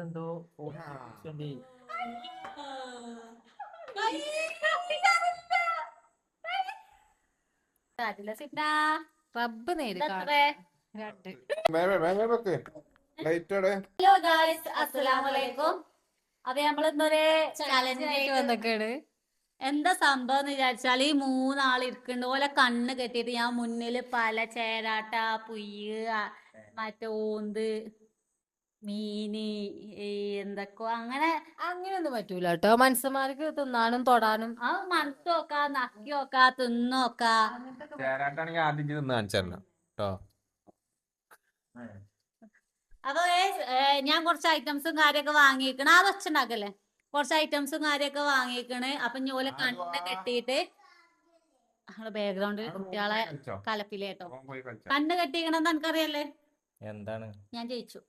എന്തോ റബ്ബ് നേര് ഹലോ ഗായ്സ്, അസ്സലാമലൈക്കും. അപ്പൊ നമ്മൾ ഇന്നൊരു ചലഞ്ച് ആയിട്ട് വന്നൊക്കെയാണ്. എന്താ സംഭവം എന്ന് വിചാരിച്ചാൽ ഈ മൂന്നാൾ ഇരിക്കുന്നുണ്ട്. ഓലെ കണ്ണ് കെട്ടിയിട്ട് ഞാൻ മുന്നിൽ പല ചേരാട്ട, പുയ്യ്, മറ്റേ ഓന്ത്, മീന്, എന്തൊക്കെയോ അങ്ങനെ അങ്ങനെയൊന്നും പറ്റൂല കേട്ടോ. മനുഷ്യന്മാർക്ക് തിന്നാനും തൊടാനും ആ മണത്ത് നോക്കാ, നക്കി നോക്കാ, തിന്നോക്കാ. ചേരാട്ടാണെങ്കിൽ ആദ്യം തിന്ന് കാണിച്ചല്ലോ കേട്ടോ. അപ്പൊ ഞാൻ കുറച്ച് ഐറ്റംസും കാര്യമൊക്കെ വാങ്ങിക്കണ അത് വെച്ചുണ്ടാക്കല്ലേ. കുറച്ച് ഐറ്റംസും കാര്യമൊക്കെ വാങ്ങിക്കണ്. അപ്പൊ ഓലെ കണ്ണ് കെട്ടിയിട്ട് ബാക്ക്ഗ്രൗണ്ടിൽ കുട്ടികളെ കലപ്പിലേട്ടോ. കണ്ണ് കെട്ടിക്കണെന്ന് എനിക്കറിയല്ലേ. എന്താണ് ഞാൻ ജയിച്ചു.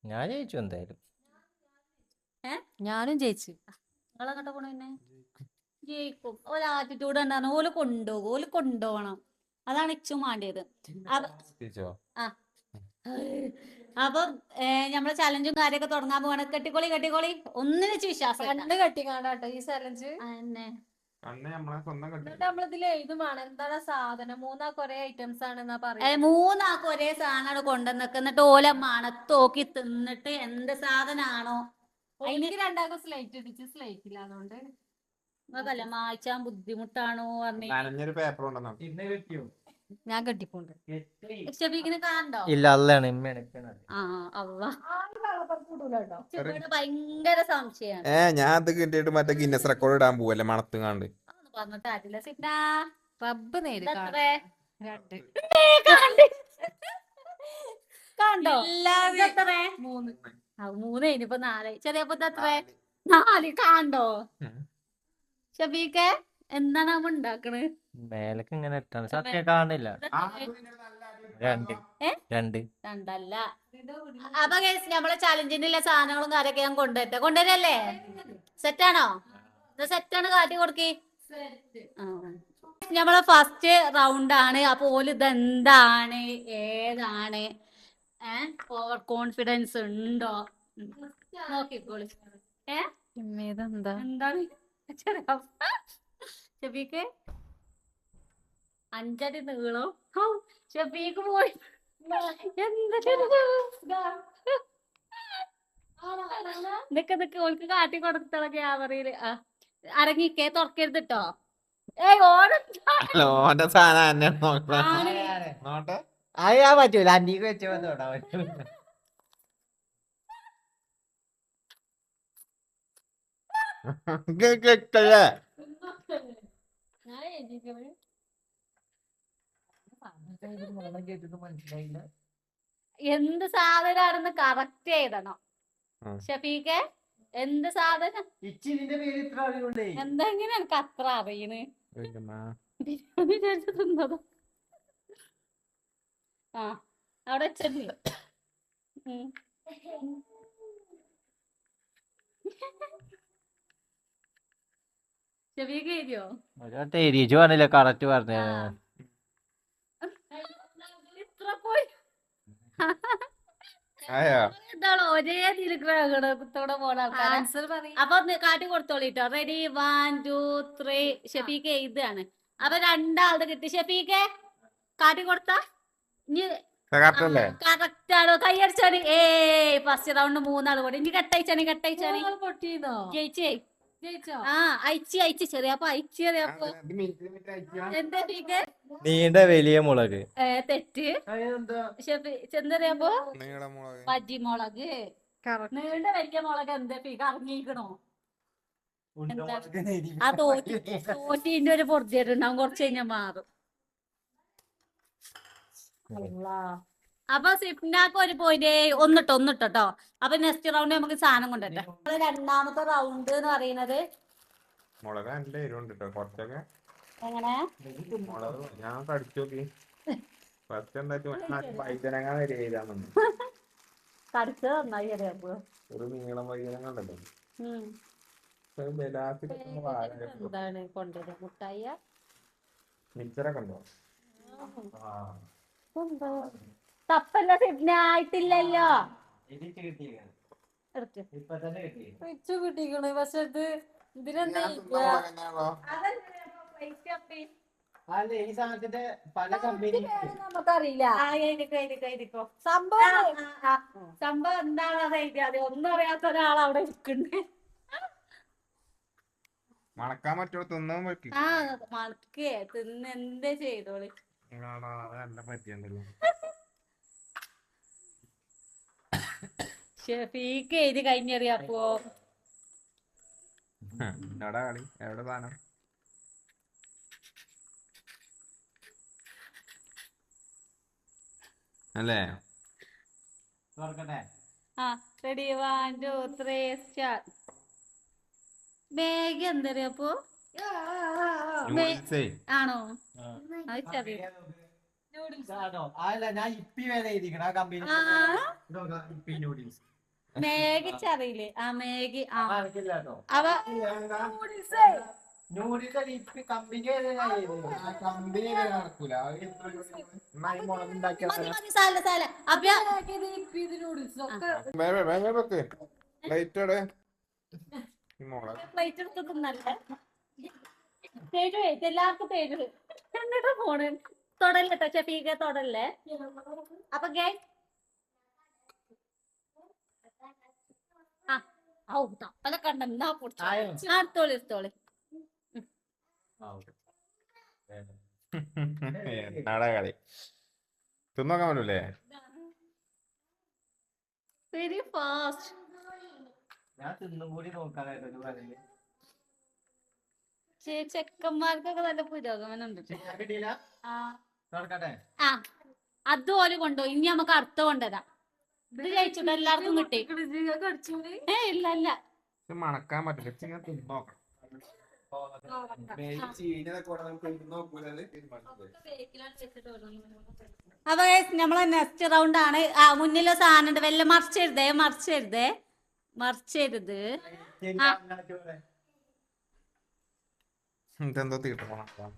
ഞാൻ ജയിച്ചു എന്തായാലും. ഞാനും ജയിച്ചു. നിങ്ങളെങ്ങോട്ട് പോണ പിന്നെ ജയിക്കും. ഓല ആറ്റിറ്റ്യൂഡ് ഉണ്ടായിരുന്നു. ഓല് കൊണ്ടുപോകണം. അതാണ് ഇച്ചും വേണ്ടിയത്. അപ്പൊ നമ്മളെ ചലഞ്ചും കാര്യമൊക്കെ തുടങ്ങാൻ പോവാണ്. കെട്ടിക്കോളി ഒന്നിനും വെച്ച് വിശ്വാസം കണ്ണ് കെട്ടിക്കാണ്ടാട്ടോ ഈ ചലഞ്ച്. നമ്മളിതിൽ എഴുതുമാണ് എന്താണ് സാധനം. മൂന്നാൾക്ക് ഒരേ ഐറ്റംസ് ആണെന്നാ പറയുന്നത്. മൂന്നാൾക്ക് ഒരേ സാധനമാണ് കൊണ്ടുവന്നിട്ട് എന്നിട്ട് ഓല മണത്തോക്കി തിന്നിട്ട് എന്ത് സാധനാണോ എനിക്ക് രണ്ടാൾക്കും സ്ലൈറ്റ് ഇടിച്ച് സ്ലൈറ്റില്ല. അതുകൊണ്ട് നിങ്ങൾക്കല്ല മായ്ച്ചാൻ ബുദ്ധിമുട്ടാണോ നനഞ്ഞൊരു പേപ്പർ ഉണ്ടെന്നോ. ഞാൻ കെട്ടിപ്പോണ്ട്. ഷെഫീഖിന് കാണണ്ടോ? ഇല്ല, അല്ലാണ് ആ അള്ളാ, ഭയങ്കര സംശയാണ്. ഞാൻ അത് കിട്ടിയിട്ട് മറ്റേ ഗിന്നസ് റെക്കോർഡ് ഇടാൻ പോവല്ലേ മണത്തുങ്ങാണ്ട്. അതൊന്നും പറഞ്ഞിട്ടാരില്ല സിഗ്ന. റബ്ബ് നേര് രണ്ട് കണ്ടോ? മൂന്ന് മൂന്ന് ഇനിയിപ്പോ 4 ചെറിയപ്പോ എത്ര 4 കണ്ടോ? ഷബീക്കെ എന്താണ് അവൻ ഉണ്ടാക്കണേ? മേലക്ക് ഇങ്ങനെ ഇട്ടാണ് സത്യം കാണില്ല. രണ്ടല്ല. അപ്പൊ നമ്മളെ ചലഞ്ചിനുള്ള സാധനങ്ങളും കാര്യമൊക്കെ ഞാൻ കൊണ്ടുവരല്ലേ? സെറ്റാണോ? സെറ്റാണ്, കാട്ടി കൊടുക്കി. നമ്മളെ ഫസ്റ്റ് റൗണ്ട് ആണ്. അപ്പൊ ഓല് ഇതെന്താണ്, ഏതാണ്, ഓവർ കോൺഫിഡൻസ് ഉണ്ടോ നോക്കിക്കോളി. എന്താണ് ഷെഫീക്ക് 5 അടി നീളം. ഷെഫീക്ക് പോയി നിക്ക് ഓൾക്ക് കാട്ടി കൊടുത്തള ക്യാമറയില്. അരങ്ങിക്കേ തുറക്കരുത് ട്ടോ. ഓന്റെ സാധനം അറിയാൻ പറ്റൂല. അന്നീക്ക് വെച്ചോ തൊടാൻ പറ്റൂല. എന്ത് സാധനാണെന്ന് കറക്റ്റ് എഴുതണം ഷഫീഖെ. എന്ത് സാധനം എന്തെങ്കിലും എനിക്ക് അത്ര അറിയണ്. തിന്നതോ ആ അവിടെ വെച്ചിട്ടുണ്ട്. ഷഫീഖ് എഴുതിയോ? കറക്റ്റ് പറഞ്ഞ ഇത്ര പോയി ഒരേ തിരുത്തോടെ പോണ ആൾക്കാർ. അപ്പൊ കാട്ടി കൊടുത്തോളിട്ടോ. റെഡി 1 2 3. ഷെഫീക്ക് എഴുതാണ്. അപ്പൊ രണ്ടാളുടെ കിട്ടി. ഷെഫീക്കെ കാട്ടി കൊടുത്ത കറക്റ്റ് ആണോ? കൈയടിച്ചാണ്. ഫസ്റ്റ് റൗണ്ട് 3 ആള് കൂടി. ഇനി കെട്ടയച്ചാണ് ജയിച്ചേ. ആ അയച്ചി ചെറിയപ്പോ എന്താ നീണ്ട വലിയ മുളക് തെറ്റ്. ചെന്തറിയാപ്പോ പജിമുളക്. നീണ്ട വലിയ മുളക് എന്താ കറങ്ങിക്കണോ? ആ തോറ്റീന്റെ ഒരു പൊറുതിയിട്ടുണ്ടാവും. കുറച്ച് കഴിഞ്ഞാൽ മാറും. അപ്പൊ സിപ്നാക്ക് 1 പോയിന്റ്. ഒന്നിട്ടോ. അപ്പൊ നെക്സ്റ്റ് റൗണ്ട് നമുക്ക് സാധനം കൊണ്ടുവരട്ടെ. രണ്ടാമത്തെ റൗണ്ട് എന്ന് പറയുന്നത് മുളക് നല്ല എരിവുണ്ട് കേട്ടോ. കുറച്ചൊക്കെ എങ്ങനെ ഞാൻ കടിച്ചു നോക്കി. ഫസ്റ്റ് എന്താ വൈദ്യനങ്ങ വരെ എഴുതാമെന്ന് കടിച്ചത് നന്നായി അറിയാപ്പോ. ഒരു നീളം വൈദ്യനങ്ങ ഉണ്ടല്ലോ. എന്താണ് കൊണ്ടുവരുന്നത്? മുട്ടായ മിക്സറൊക്കെ ഉണ്ടോ? തപ്പല്ല സിപ്ന ആയിട്ടില്ലല്ലോ. എടുക്ക്. ഇപ്പൊ തന്നെ കിട്ടി. വെച്ചു കിട്ടിക്കണ് പക്ഷെ ഇതിനെന്താ ഞാൻ തിന്ന മുളക് തന്നെയാണോ? അല്ല ഈ സാധനത്തിന്റെ പല കമ്പനി നമുക്കറിയില്ല എഴുതിക്കോ സംഭവം സംഭവം എന്താണെന്ന് എഴുതിയാതെ ഒന്നും അറിയാത്ത ഒരാൾ അവിടെ ഇരിക്കുന്നുണ്ട്. മണക്കാൻ പറ്റുമോ? തിന്നാൻ പറ്റും. ആ മണക്കേ തിന്ന് എന്തേ ചെയ്തോളി. നല്ല പറ്റിയുണ്ടല്ലോ. ഷെഫീക്ക് എഴുതി കഴിഞ്ഞറിയാപ്പോ എവിടെ കളി? എവിടെ സാധനം? അല്ലേ? തുറക്കട്ടെ. ആ റെഡി 1 2 3 സ്റ്റാർട്ട്. മേഘ എന്തറിയാപ്പോ നൂഡിൽസേ. ആണോ? ആ. അത് ചെറിയ ഇതാണോ? അല്ല ഞാൻ ഇപ്പി വരെ എഴുതിക്കണ ആ കമ്പനി ഇപ്പി നൂഡിൽസ്. മേഘിച്ചറിയില്ലേ? ആ മേഘി ആ നടക്കില്ല കേട്ടോ. അവ നൂഡിൽസ് ഇപ്പി കമ്പനി വരെ ഞാൻ എഴുതി. ആ കമ്പനി നടക്കൂല. നന്നായി മുളക് ഉണ്ടാക്കിയാ മതി മതി സാല സാല അപ്പൊ പ്ലേറ്റ് എവിടെ? ഈ മുളക് പ്ലേറ്റ് എടുത്തിട്ടുന്നല്ലേ പേര് എല്ലാവർക്കും പേര് എന്നിട്ട് ഫോണ് തൊടല്ലോ ഷെഫീക്ക് തൊടല്ലേ. അപ്പൊ ഗൈസ് ഔ തപ്പല കണ്ട എന്നാ പൊടിച്ചോ. ആയോ? എടുത്തോളി എടുത്തോളി. എന്നാടാ കളി? തിന്നോക്കാൻ പറ്റൂലേ? Very fast. ഞാൻ തിന്നും കൂടി നോക്കാനായിട്ട് പറഞ്ഞില്ലേ. ചെക്കന്മാർക്കൊക്കെ നല്ല പുരോഗമനം ഉണ്ട്. ഞാൻ കിട്ടിയില്ല. ആ തുറക്കട്ടെ. ആ അതുപോലെ കൊണ്ടുപോയി. ഇനി നമുക്ക് അടുത്ത കൊണ്ടുവരാം. ഇത് കഴിച്ചിട്ട് എല്ലാവർക്കും കിട്ടി. ഇല്ല ഇല്ല ഇത് മണക്കാൻ പറ്റില്ല. ഇങ്ങനെ തിന്നോക്കണം. അപ്പൊ നമ്മളെ നെക്സ്റ്റ് റൗണ്ട് ആണ്. ആ മുന്നിലെ സാധനം ഉണ്ട്. വല്ല മറിച്ചരുതേ മറിച്ചരുതേ മറിച്ചരുത്. ഇതെന്തോ തീട്ടണം.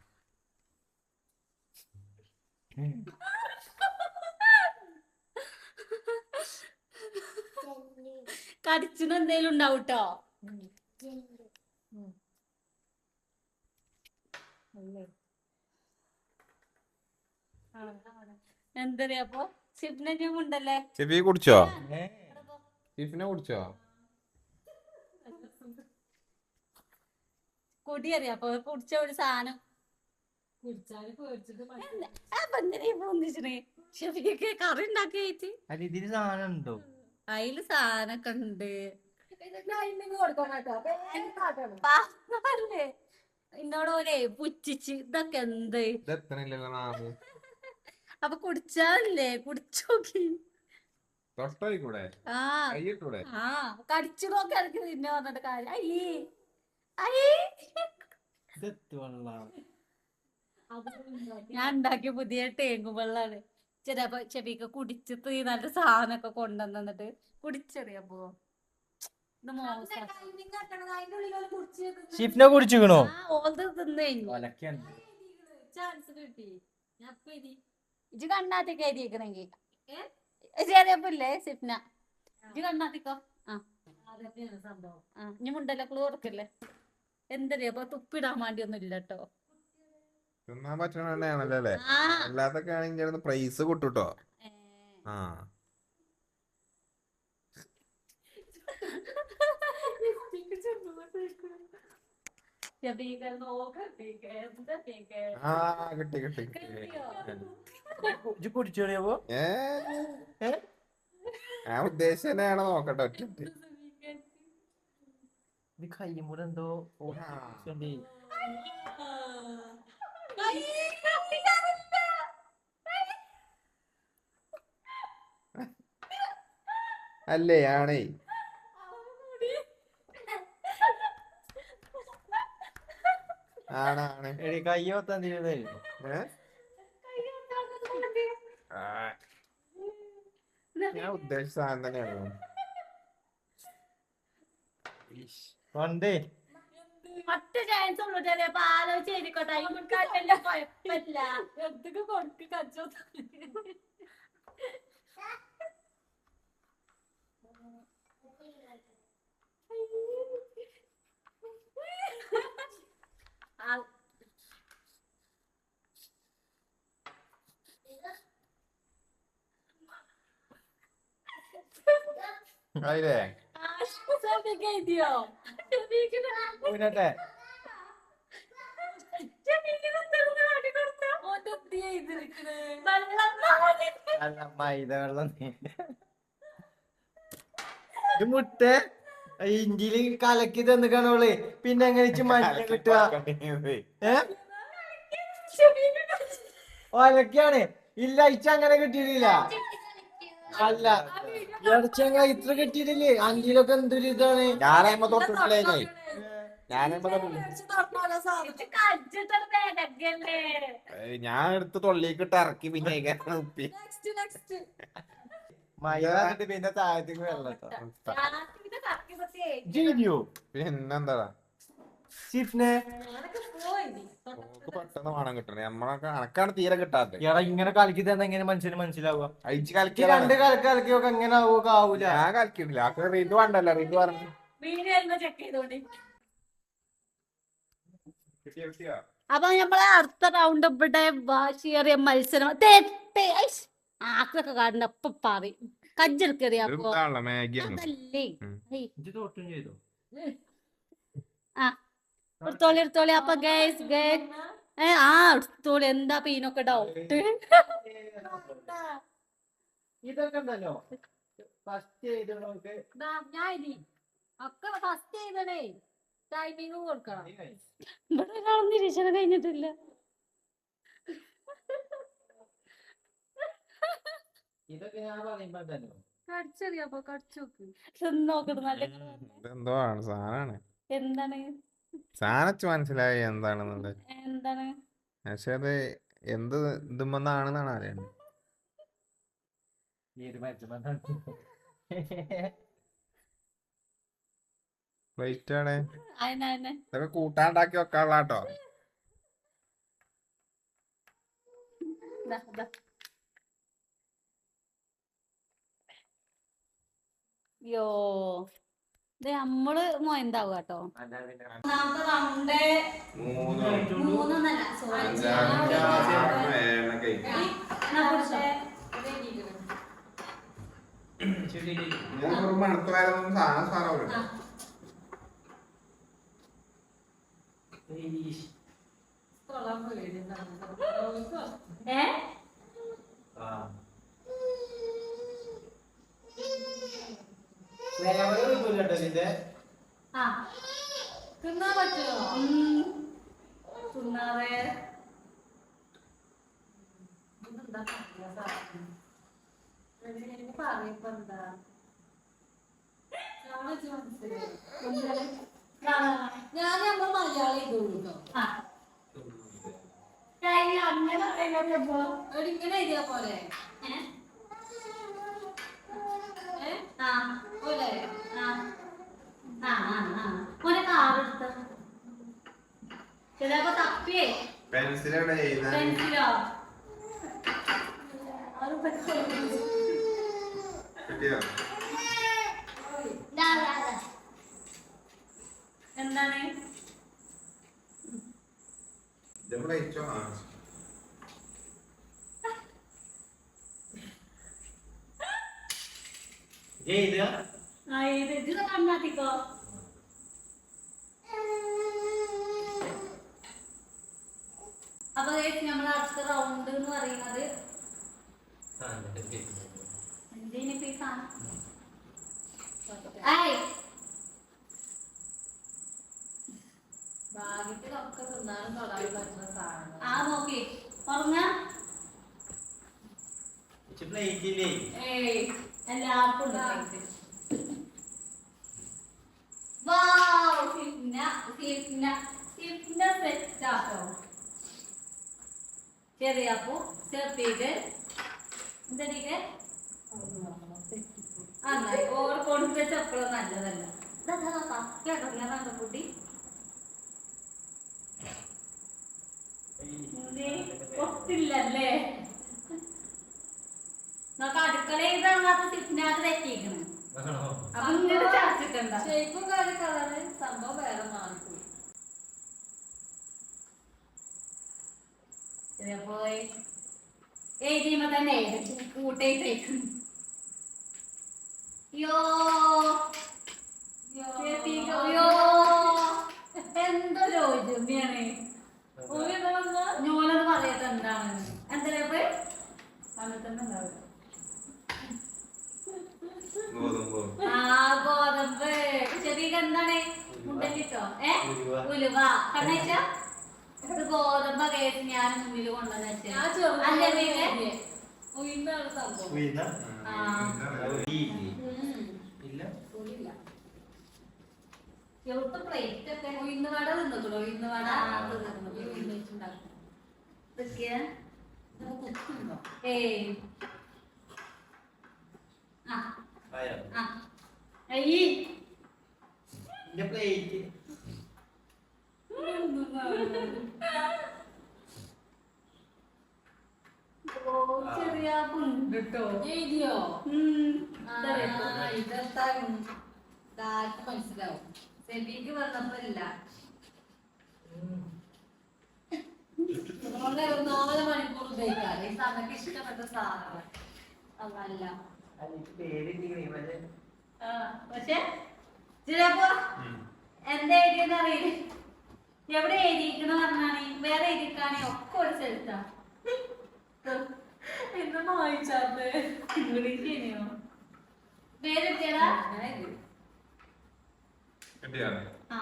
കടിച്ചിന് എന്തേലും ഉണ്ടാവും ട്ടോ. എന്തറിയാ അപ്പൊ സിപ്നും ഉണ്ടല്ലേ. ഷെഫി കുടിച്ചോ? ഷെഫിനെ കുടിച്ചോ? കൊടി അറിയാ അപ്പൊ കുടിച്ച ഒരു സാധനം ഷെഫിക്ക് കറി ഉണ്ടാക്കിയിട്ട് അല്ല ഇതിന് സാധനം ഉണ്ടോ? അതില് സാധനൊക്കെ ഉണ്ട്. പാവല്ലേ എന്നോടോലെ പുച്ഛിച്ച് ഇതൊക്കെ എന്ത് ഇതെത്തണില്ലല്ലോ നാവ്. അപ്പൊ കുടിച്ചാലല്ലേ കുടിച്ചോക്കി. തൊട്ടോയിക്കൂടെ? ആ കൈയിട്ടൂടെ? ആ കടിച്ചു നോക്കി ഇറക്കി തിന്നെ പറഞ്ഞിട്ട് കാര്യം. അയ്യേ അയ്യേ ഞാൻ ഉണ്ടാക്കിയ പുതിയ ടേങ്കു വെള്ളാണ്. ചിലപ്പോ ചെവിക്ക് കുടിച്ചിട്ട് ഈ നല്ല സാധനൊക്കെ കൊണ്ടുവന്നിട്ട് കുടിച്ചറിയാ പോ. ഇത് മോശം. ഷിഫ്നെ കുടിച്ചിക്കണോ? ആ ഓൾത് തിന്നു കഴിഞ്ഞു. ചാൻസ് കിട്ടി. ഇജ് കണ്ണാത്തിക്ക് എഴുതിയിരിക്കണെങ്കി ചെറിയപ്പില്ലേ സിപ്ന ഇജ് കണ്ണാത്തിക്കോ. ആ സംഭവം ആ ഇനി മുണ്ടല്ലോ ക്ലൂ കൊടുക്കല്ലേ. എന്തറിയാ അപ്പൊ തുപ്പിടാൻ വേണ്ടി ഒന്നും ഇല്ല കേട്ടോ. തിന്നാൻ പറ്റണല്ലേ അല്ലേ? ആ അല്ലാതൊക്കെ ആണെങ്കിൽ പ്രൈസ് കിട്ടൂട്ടോ. ആ ആ കിട്ടി കിട്ടി കുടിച്ചോളിയപ്പോ ഞാൻ ഉദ്ദേശിച്ചതന്നെയാണ്. നോക്കട്ടെ ഒറ്റ ഇത് കയ്യുമ്പോൾ എന്തോ അല്ലേ? ആണേ. ആണാണ്. കയ്യ പത്താം തീയതി ഞാൻ ഉദ്ദേശിച്ച സാധനം തന്നെയാണ്. പണ്ടേ ഒറ്റ ചാൻസ് ഉള്ളൂ ചെറിയ അപ്പൊ ആലോചിച്ച് എഴുതിക്കോട്ടെ. അതിനെക്കാട്ടല്ല കുഴപ്പമില്ല. എന്തൊക്കെ കൊടുക്ക് കച്ചോ അതിലേ എഴുതിയോ ഊരട്ടെ അല്ല മൈദ വെള്ളം ഇത് മുട്ട ഇഞ്ചിയില് കലക്കി തന്നിക്കാണോള് പിന്നെ എങ്ങനെ മഞ്ഞ കിട്ടുക ഒലക്കാണ് ഇല്ല ഇച്ച അങ്ങനെ കിട്ടിയിട്ടില്ല അല്ല ഇറച്ചങ്ങ ഇത്ര കിട്ടിയിട്ടില്ലേ അഞ്ചിലൊക്കെ എന്തൊരു ഇതാണ് ഞാനാകുമ്പോ തൊട്ടിട്ടില്ലേ ഞാനാകുമ്പോ ഞാൻ എടുത്ത് തൊള്ളിക്കിട്ട് ഇറക്കി പിന്നെ ഉപ്പി മൈദ എന്നിട്ട് പിന്നെ താഴത്തേക്ക് വെള്ളം പിന്നെന്താ ചിപ്നെ നമുക്ക് പെട്ടെന്ന് മണം കിട്ടണേ നമ്മളൊക്കെ അനക്കാണ് തീരെ കിട്ടാത്ത എടാ ഇങ്ങനെ കളിക്കി തന്നെ എങ്ങനെ മനുഷ്യന് മനസ്സിലാവുക അയച്ച് ഈ കളിക്കാൻ രണ്ട് കലക്കിയൊക്കെ എങ്ങനെ ആവൂല ഞാൻ കളിക്കിട്ടില്ല അപ്പൊ റിതു വേണ്ടല്ലോ റിതു പറഞ്ഞു ചെക്ക് ചെയ്തോണ്ടി കിട്ടിയോ കിട്ടിയോ അപ്പൊ നമ്മളെ അടുത്ത റൗണ്ട് ഇവിടെ വാശിയേറിയ മത്സരം ആക്കൊക്കെ കാണുന്ന അപ്പൊ പറയും കജ്ജെടുക്കറിയാപ്പോ മാഗിയാണ് അതല്ലേ ഇത് തൊട്ടും ചെയ്തു ആ എടുത്തോളി അപ്പൊ ഗൈസ് എടുത്തോളി എന്താ പീനൊക്കെ ഡൗട്ട് ഇതൊക്കെ ഉണ്ടല്ലോ ഫസ്റ്റ് ചെയ്തോക്ക് ഒക്കെ ഫസ്റ്റ് ചെയ്തണേ ടൈമിങ് കൊടുക്കണം ഇവിടെ ഒരാളും നിരീക്ഷണം കഴിഞ്ഞിട്ടില്ല ഇതൊക്കെ ഞാൻ പറയുമ്പോ ഉണ്ടല്ലോ കടിച്ചറിയാപ്പോ കടിച്ചോക്ക് നോക്കട്ടെ നല്ല ഇതെന്തോ ആണ് സാധനമാണ് എന്താണ് സാധനച്ച് മനസ്സിലായി എന്താണെന്നുള്ളത് എന്താണ് പക്ഷെ അത് എന്ത് ഇതുമെന്നാണെന്നാണ് അറിയണ്ടത് പ്ലേറ്റ് ആണ് അതിനെ ഇതൊക്കെ കൂട്ടാണ്ടാക്കി വെക്കാനുള്ള കേട്ടോ യോ ഇത് നമ്മള് മൊയന്താവും കേട്ടോ മൂന്നൊന്നല്ല തിന്നാൻ പറ്റുമോ തിന്നാതെ പറയപ്പോ എന്താ ഞാൻ നമ്മൾ മലയാളം ഇതുള്ളൂ ഇങ്ങനെ എഴുതിയാ പോലെ പോലെ ചിലപ്പോ തപ്പിയേ പെൻസിലെവിടെ പെൻസിലോ കിട്ടിയോ എന്താണ് പ്ലേറ്റോ ഇത് കണ്ണാത്തിക്കോ അപ്പൊ നമ്മൾ അടുത്ത റൗണ്ട് എന്ന് പറയുന്നത് ഭാഗ്യത്തിലൊക്കെ തിന്നാനും തൊടാൻ പറ്റുന്ന സാധനം ആ നോക്കി പറഞ്ഞ എല്ലാവർക്കും ചെറിയപ്പോ ചേർത്തിട്ട് എന്തിനൊക്കെ നന്നായി ഓർ കൊണ്ടുവച്ച എപ്പോഴും നല്ലതല്ല കേട്ടോ കുട്ടി ഒത്തില്ലല്ലേ നമുക്ക് അടുക്കളയിൽ ഇറങ്ങാത്ത സിപ്പിനകത്ത് തെറ്റിയിരിക്കണം അപ്പൊ ഇങ്ങനെ ചാച്ചിട്ടുണ്ട ഷേപ്പും കാര്യങ്ങളാണ് സംഭവം വേറെ മാറിപ്പോയി പോയി എഴുതിയുമ്പോ തന്നെ കൂട്ടേക്കും യോ യോ എന്തൊരു ഔജമ്യാണ്. ഞാനത് പറയാത്ത എന്താണ് എന്താ തന്നെ ഉണ്ടാവില്ല. ആ ഗോതമ്പ് ചെറിയ എന്താണ് മുണ്ടല്ലോ ഉലുവ കണ്ണയച്ച ഇത് ഗോതമ്പ് കേട്ട് ഞാൻ മുന്നിൽ കൊണ്ടുവന്ന് പ്ലേറ്റ് ഒക്കെ ഉയർന്ന വട തിന്നോ ഉയർന്ന വട ഇതൊക്കെയാ ഏയ് ചെറിയ പുണ്ടോ എഴുതിയോ ഇതെന്താ മനസ്സിലാവും സെബിക്ക് പറഞ്ഞപ്പോഴില്ല 4 മണിക്കൂർ ഉപയോഗിക്കാറ് ഈ സമയത്ത് ഇഷ്ടപ്പെട്ട സാധനം അതല്ല പക്ഷെ ചിലപ്പോ എന്താ എഴുതിയെന്ന് അറിയില്ല. എവിടെ എഴുതിയിരിക്കണ പറഞ്ഞാണ് വേറെ എഴുതിക്കാണെ ഒക്കെ ഒരു സ്ഥലത്താ എന്താ വായിച്ചാറ് ഇംഗ്ലീഷ് പേരെത്തിയടാ. ആ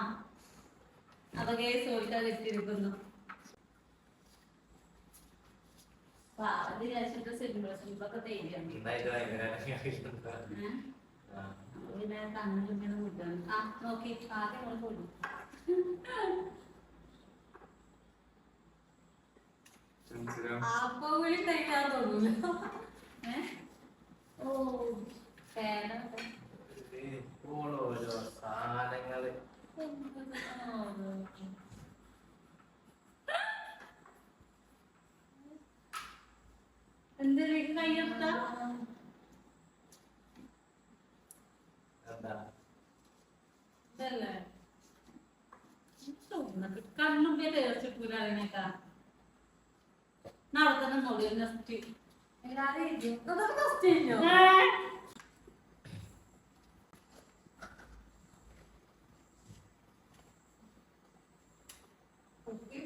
അപ്പൊ കേസ് ചോദിച്ചാൽ എത്തിയിരിക്കുന്നു. വിചാരിച്ചിട്ട് സിമ്പിളൊക്കെ തേടിയാണ് പിന്നെ കണ്ണിലിങ്ങനെ വിട്ടാണ്. ആ നോക്കി ആദ്യം നമ്മൾ കൊടുക്കും. അപ്പൊ കൂടി കഴിക്കാൻ തോന്നൂല. ഓ ഓരോ സാധനങ്ങള് എന്തിലേക്ക് കയ്യെടുത്ത ഇതല്ലേ കണ്ണും പേർച്ചിട്ടൂല അതിനേക്കാ നാളെ തന്നെ നോടി നെസ്റ്റ്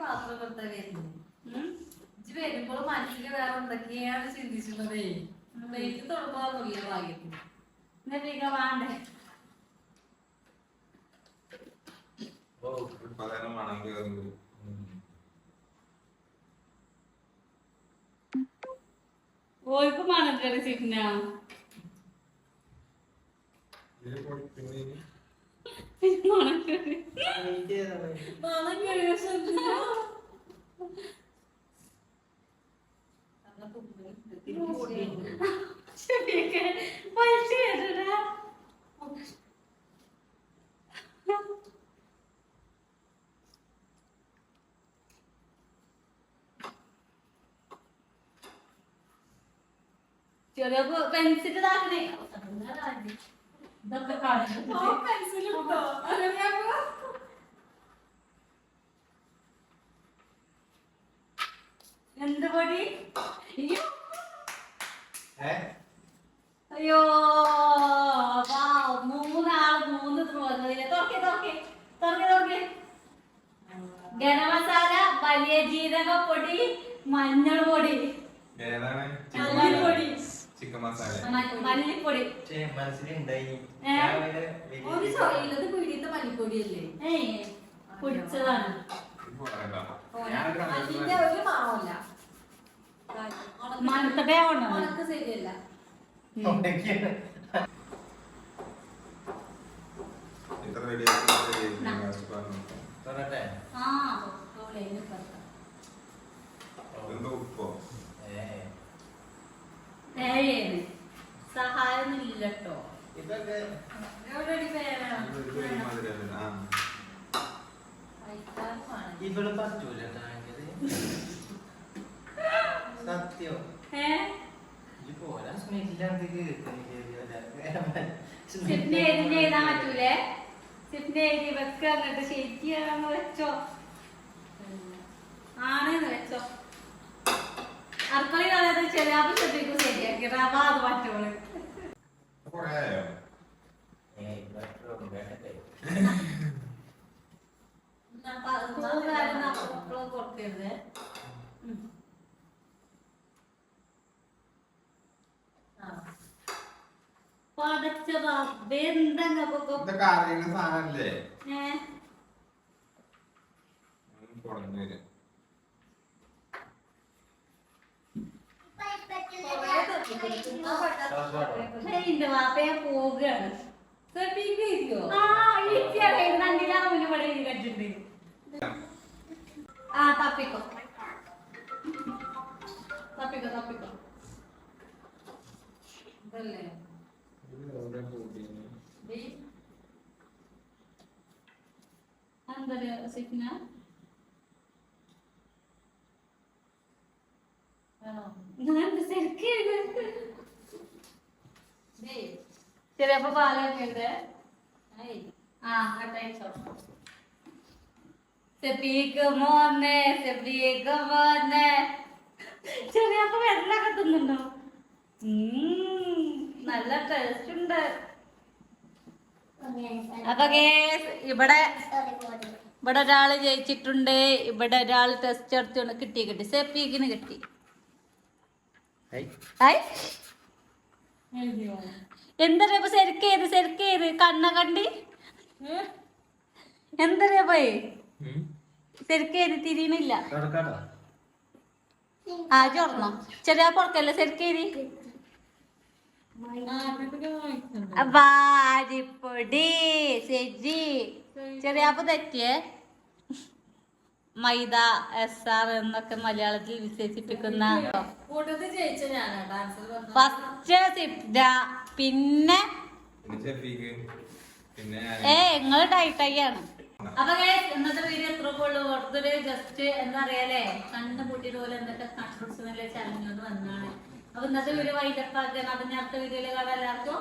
പാത്രം കൊടുത്താൽ വരുമ്പോൾ മനസ്സിൽ വേറെ എന്തൊക്കെയാണ് ചിന്തിച്ചിരുന്നതേ വെയിറ്റ് തുടങ്ങാറില്ല ഭാഗ്യത്തിന് എന്നിട്ട് വേണ്ടേ ഓർക്ക് മണക്കറി ചിക്കന മണക്കറി ചെറിയ പെൻസിൽ ഇതാക്കണേ ഇതൊക്കെ എന്ത് പൊടി അയ്യോ മൂന്നാള് 3 തോന്നുന്നില്ല. തുറക്കെ ഗരം മസാല വലിയ ജീരകപ്പൊടി മഞ്ഞൾ പൊടി മല്ലിപ്പൊടി മല്ലിപ്പൊടി മല്ലിപ്പൊടിയല്ലേ പൊടിച്ചതാണ്. മണത്തട്ടേ ഉണക്ക് ശരിയല്ല. സഹായം ഇല്ലട്ടോ. ഇതൊക്കെ ഇവിടെ പറ്റൂല സത്യം പോരാ സ്മെല്ലാണ് സിപ്നെ എഴുതി എഴുതാൻ പറ്റൂലേ? സിപ്നെ എഴുതി വെക്ക എന്നിട്ട് ശരിയാന്ന് വെച്ചോ ആണെന്ന് വെച്ചോ. അടുക്കളയിൽ അതായത് ചെറിയ ശ്രദ്ധിക്കും ശരിയാക്കി റവ അത് പറ്റുള്ളൂ. കൊടുക്കരുത്. പടച്ച റബ്ബേ, എന്തെങ്കിലും ഇതൊക്കെ അറിയുന്ന സാധനല്ലേ? കുറഞ്ഞു വരും. എന്റെ വാപ്പയെ പോവുകയാണ്. ആ തപ്പിക്കോ തപ്പിക്കോ തപ്പിക്കോ. ഇതല്ലേ എന്താ സിഗ്ന ചെറിയപ്പോ പാലൊക്കെ മോനെ മോനെ ചെറിയപ്പോ വെള്ളമൊക്കെ തിന്നുണ്ടോ? നല്ല ടേസ്റ്റ് ഉണ്ട്. അപ്പൊ ഇവിടെ ഒരാള് ജയിച്ചിട്ടുണ്ട്. ഇവിടെ ഒരാള് ടെസ്റ്റ് എടുത്തോണ്ട് കിട്ടി സെപ്പീക്കിന് കിട്ടി. എന്താ ശരിക്കേത് കണ്ണ കണ്ടി എന്താ പോയി ശരിക്കേത് തിരിയണില്ല. ആ ചോർന്നോ ചെറിയ പുറക്കല്ലേ ശരിക്കേരി വാരിപ്പൊടി സെജി ചെറിയാപ്പ് തെറ്റിയേ. മൈദ SR എന്നൊക്കെ മലയാളത്തിൽ വിശേഷിപ്പിക്കുന്ന ഫസ്റ്റ് സിപ്ഡ, പിന്നെ നിങ്ങള് ടൈറ്റാണ്. അപ്പൊ ഇന്നത്തെ വീഡിയോ എത്ര ഉള്ളൂ. വെറുതെ ജസ്റ്റ് എന്താ അറിയാലേ കണ്ണ് പൊട്ടിയിട്ട് പോലെ എന്തൊക്കെ കണ്ടുപിടിച്ചെന്നല്ലേ ചലഞ്ച് വന്നാണ്. അപ്പൊ ഇന്നത്തെ വീഡിയോ വൈകിട്ടാക്കാൻ. അപ്പൊ അടുത്ത വീഡിയോയിൽ കാണാൻ എല്ലാവർക്കും.